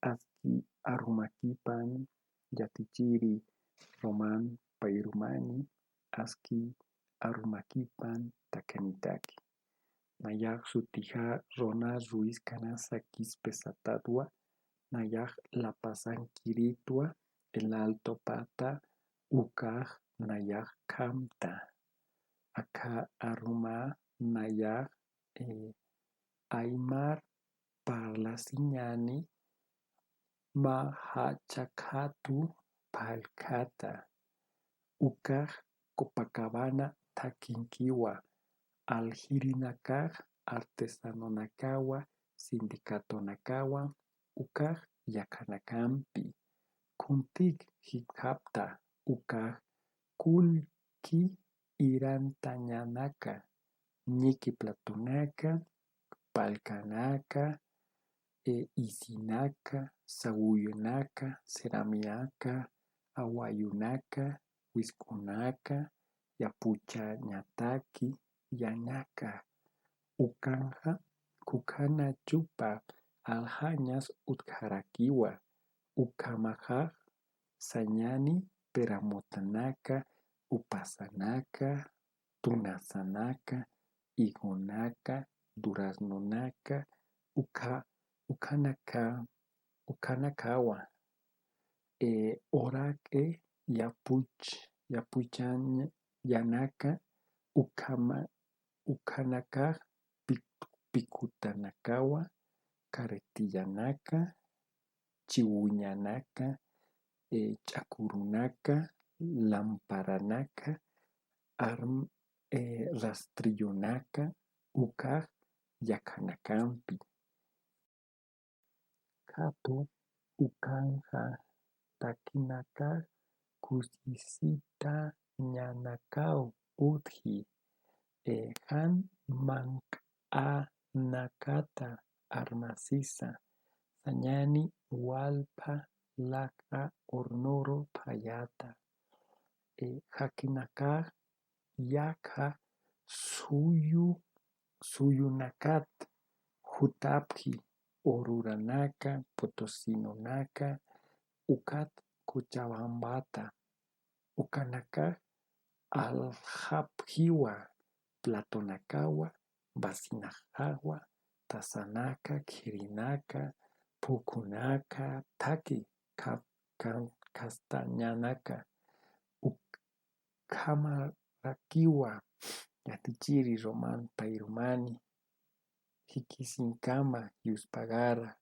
Aski arumakipan llatichiri Román Pairumani aski arumakipan takanitaki. Nayaj sutija Rona Ruiz Canasa Quispe Satadua, Nayaj La Pasan Kiritua, El Alto Pata, Ukaj Nayaj Kamta. Acá Aruma Nayaj Aymar Parlasiñani Mahachakatu Palkata. Ukaj Copacabana Takinkiwa. Aljirinakaj Artesano Nakawa, Sindicato Nakawa, Ukaj Yakanakampi. Kuntik Hipkapta, Ukaj Kulki Irantañanaka, Ñiki Platonaka, Palkanaka, Isinaka, Sawuyunaka, Ceramiaka, Awayunaka, Wiskunaka, Yapucha Ñataki, Yanaka, Ukanja, Kukana Chupa, Alhañas Utkarakiwa, Ukamajaj, Sañani, Peramotanaka, Upasanaka, Tunasanaka, Igonaka, Duraznonaka, Ukanakawa, Orake, Yapuchan Yanaka, Ukanaka, Pikutanakawa, Caretillanaka, Chihuñanaka, Chakurunaka, Lamparanaka, Rastrillonaka, Ukaj Yakanakampi. Kato Ukanja Takinaka Kusisita Ñanakao Udji Han Nakata Armasisa Sañani Walpa Laka Ornoro Payata Hakinaka Yaka Suyunakat Jutapji Oruranaka Potosinonaka Ukat Cochabambata Ukanaka Aljapjiwa Platonakawa Basinajawa Tasanaka Kirinaka Pukunaka Taki Castañanaka Ukamarakiwa Yatichiri Román Pairumani Hikisinkama Yuspagara